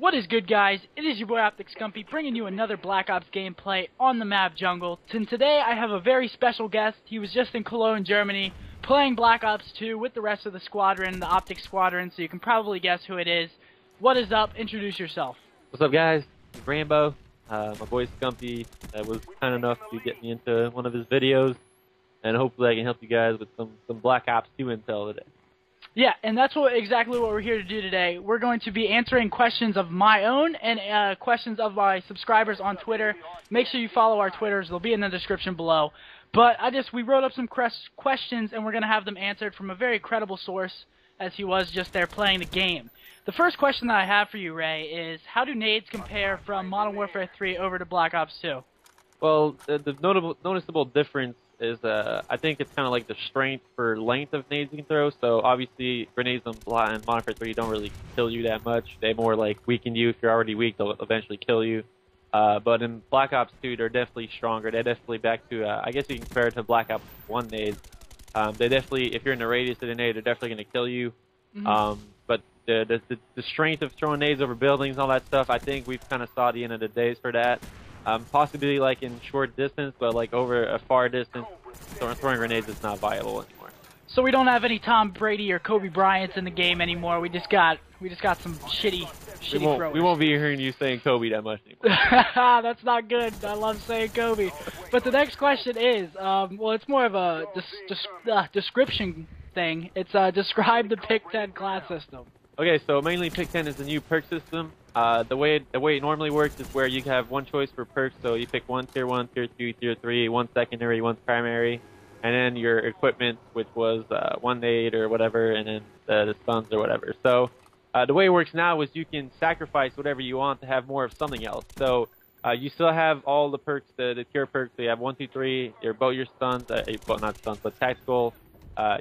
What is good, guys? It is your boy Optic Scumpy bringing you another Black Ops gameplay on the map Jungle. And today I have a very special guest. He was just in Cologne, Germany, playing Black Ops 2 with the rest of the squadron, the Optic Squadron, so you can probably guess who it is. What is up? Introduce yourself. What's up, guys? It's Rambo. My boy Scumpy was kind enough to get me into one of his videos, and hopefully I can help you guys with some Black Ops 2 intel today. Yeah, and that's exactly what we're here to do today. We're going to be answering questions of my own and questions of my subscribers on Twitter. Make sure you follow our Twitters. They'll be in the description below. But we wrote up some questions, and we're going to have them answered from a very credible source, as he was just there playing the game. The first question that I have for you, Ray, is how do nades compare from Modern Warfare 3 over to Black Ops 2? Well, the noticeable difference is I think it's kind of like the strength for length of nades you can throw. So obviously grenades on Modern Warfare 3 don't really kill you that much. They more like weaken you. If you're already weak, they'll eventually kill you. But in Black Ops 2, they're definitely stronger. They're definitely back to, I guess you can compare it to Black Ops 1 nades. They definitely, if you're in the radius of the nade, they're definitely going to kill you. Mm-hmm. But the strength of throwing nades over buildings and all that stuff, I think we've kind of saw the end of the days for that. Possibly like in short distance, but like over a far distance, throwing grenades is not viable anymore. So we don't have any Tom Brady or Kobe Bryants in the game anymore. We just got some shitty throwers. We won't be hearing you saying Kobe that much anymore. That's not good. I love saying Kobe. But the next question is, well, it's more of a description thing. It's describe the Pick 10 class system. Okay, so mainly Pick 10 is the new perk system. The way it normally works is where you have one choice for perks, so you pick one tier 1, tier 2, tier 3, one secondary, one primary, and then your equipment, which was one nade or whatever, and then the stuns or whatever. So the way it works now is you can sacrifice whatever you want to have more of something else. So you still have all the perks, the tier perks. So you have 1, 2, 3, both your stuns, well, not stuns, but tactical.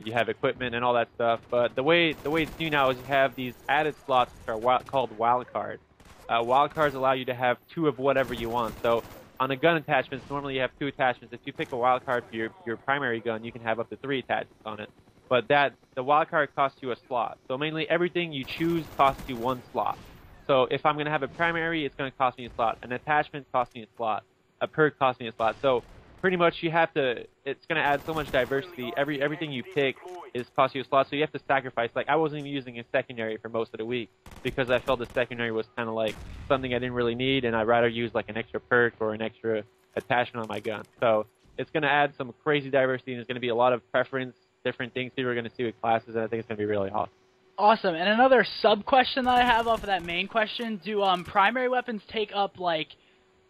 You have equipment and all that stuff, but the way it's new now is you have these added slots which are called wildcards. Wildcards allow you to have 2 of whatever you want. So on the gun attachments, normally you have 2 attachments. If you pick a wildcard for your primary gun, you can have up to 3 attachments on it. But the wildcard costs you a slot. So mainly everything you choose costs you 1 slot. So if I'm going to have a primary, it's going to cost me a slot. An attachment costs me a slot. A perk costs me a slot. So pretty much you have to, it's going to add so much diversity. Everything you pick is cost you a slot, so you have to sacrifice. Like, I wasn't even using a secondary for most of the week because I felt the secondary was kind of like something I didn't really need, and I'd rather use like an extra perk or an extra attachment on my gun. So it's going to add some crazy diversity, and there's going to be a lot of preference, different things people are going to see with classes, and I think it's going to be really awesome. Awesome. And another sub-question that I have off of that main question, do primary weapons take up, like,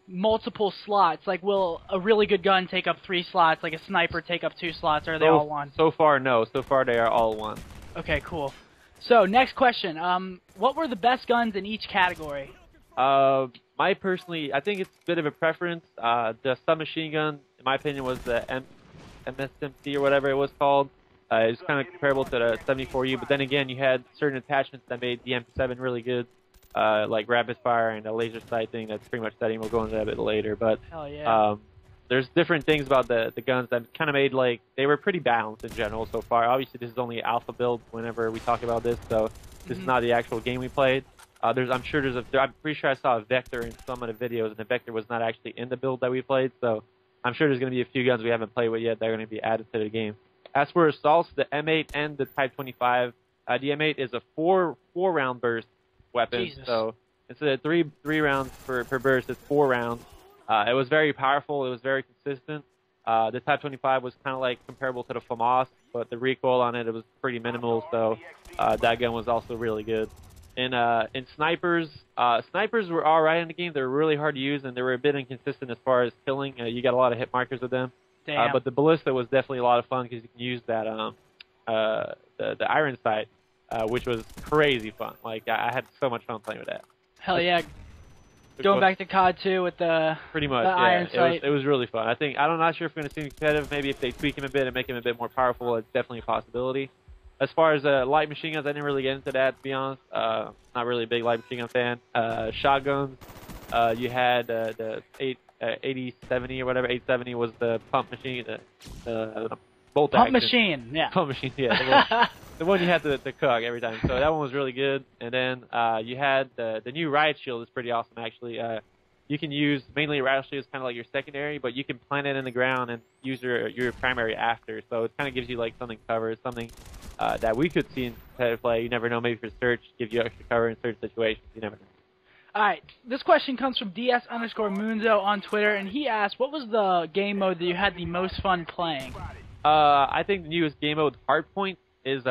multiple slots? Like, will a really good gun take up 3 slots, like a sniper take up 2 slots, or are they all 1? So far, no. So far, they are all 1. Okay, cool. So, next question. What were the best guns in each category? I think it's a bit of a preference. The submachine gun, in my opinion, was the MSMC or whatever it was called. It was kind of comparable to the 74U, but then again, you had certain attachments that made the M7 really good. Like rapid fire and a laser sight thing that's pretty much setting. We'll go into that a bit later, but hell yeah. There's different things about the guns that kind of made, like, they were pretty balanced in general so far. Obviously, this is only alpha build whenever we talk about this, so this is not the actual game we played. I'm pretty sure I saw a Vector in some of the videos, and the Vector was not actually in the build that we played, so I'm sure there's going to be a few guns we haven't played with yet that are going to be added to the game. As for assaults, the M8 and the Type 25, the M8 is a 4-round burst weapon. Jesus. So instead of three rounds per burst, it's 4 rounds. It was very powerful. It was very consistent. The Type 25 was kind of like comparable to the FAMAS, but the recoil on it was pretty minimal. So that gun was also really good. In snipers, snipers were all right in the game. They were really hard to use, and they were a bit inconsistent as far as killing. You got a lot of hit markers with them. But the ballista was definitely a lot of fun because you can use that the iron sight. Which was crazy fun. Like, I had so much fun playing with that. Hell yeah. Going back to COD 2 with the pretty much, the iron sight. It was really fun. I'm not sure if we're going to see him competitive. Maybe if they tweak him a bit and make him a bit more powerful, it's definitely a possibility. As far as light machine guns, I didn't really get into that, to be honest. Not really a big light machine gun fan. Shotguns, you had the 8070 or whatever. 870 was the pump machine, the bolt Pump action. machine, yeah. Pump machine, yeah. the one you had to cook every time. So that one was really good. And then you had the new riot shield is pretty awesome actually. You can use mainly riot shield is kind of like your secondary, but you can plant it in the ground and use your primary after. So it kind of gives you like something covered, something that we could see in competitive play. You never know, maybe for search, give you extra cover in certain situations. You never know. All right, this question comes from DS_Munzo on Twitter, and he asked, what was the game mode that you had the most fun playing? I think the newest game mode, Hardpoint, is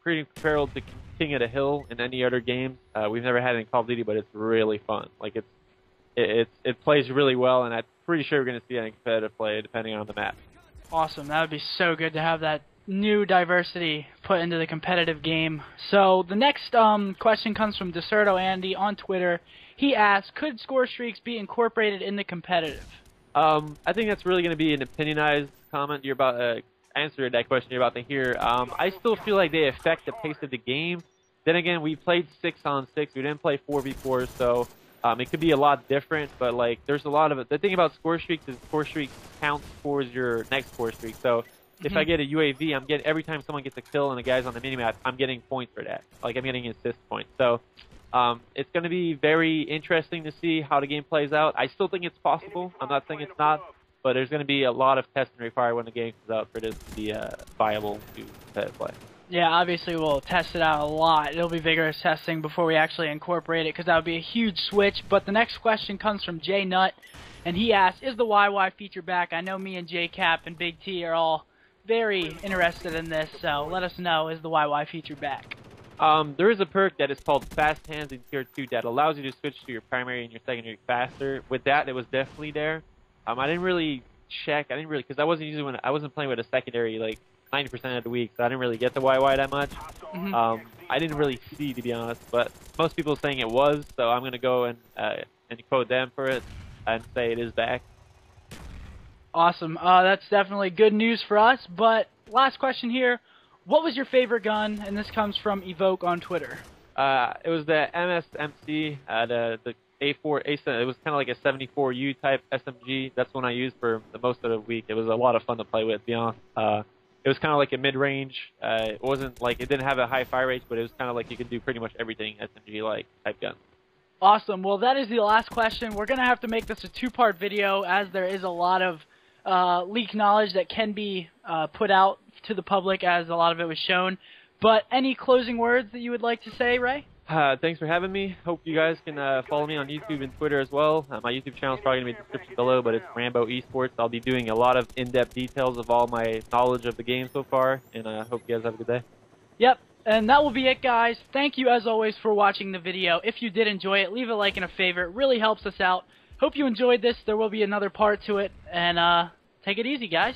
pretty comparable to King of the Hill in any other games. We've never had it in Call of Duty, but it's really fun. Like it plays really well, and I'm pretty sure we're going to see it in competitive play depending on the map. Awesome. That would be so good to have that new diversity put into the competitive game. So the next question comes from Deserto Andy on Twitter. He asks, could score streaks be incorporated in the competitive? I think that's really going to be an opinionized comment. You're about answer that question you're about to hear. I still feel like they affect the pace of the game. Then again, we played 6-on-6. We didn't play 4v4, so it could be a lot different. But like, there's a lot of it. The thing about score streaks is score streaks count towards your next score streak. So if I get a UAV, I'm getting every time someone gets a kill and the guy's on the minimap, I'm getting points for that. Like I'm getting assist points. So it's going to be very interesting to see how the game plays out. I still think it's possible. I'm not saying it's not, but there's going to be a lot of testing required when the game comes out for this to be viable to competitive play. Yeah, obviously we'll test it out a lot. It'll be vigorous testing before we actually incorporate it, because that would be a huge switch. But the next question comes from Jay Nutt, and he asks, is the YY feature back? I know me and JCap and Big T are all very interested in this, so let us know, is the YY feature back? There is a perk that is called Fast Hands in Tier 2 that allows you to switch to your primary and your secondary faster. With that, it was definitely there. I didn't really check. Because I wasn't playing with a secondary like 90% of the week, so I didn't really get the YY that much. I didn't really see, to be honest, but most people are saying it was, so I'm gonna go and quote them for it and say it is back. Awesome. That's definitely good news for us. But last question here. What was your favorite gun? And this comes from Evoke on Twitter. It was the MSMC, the A4, it was kind of like a 74U type SMG. That's one I used for the most of the week. It was a lot of fun to play with, to be honest. It was kind of like a mid-range. It wasn't like, it didn't have a high fire rate, but it was kind of like you could do pretty much everything SMG-like type gun. Awesome. Well, that is the last question. We're going to have to make this a two-part video, as there is a lot of leak knowledge that can be put out to the public, as a lot of it was shown. But any closing words that you would like to say, Ray? Thanks for having me. Hope you guys can follow me on YouTube and Twitter as well. My YouTube channel is probably going to be in the description below, but it's Rambo Esports. I'll be doing a lot of in-depth details of all my knowledge of the game so far, and I hope you guys have a good day. Yep, and that will be it, guys. Thank you, as always, for watching the video. If you did enjoy it, leave a like and a favorite. It really helps us out. Hope you enjoyed this. There will be another part to it, and take it easy, guys.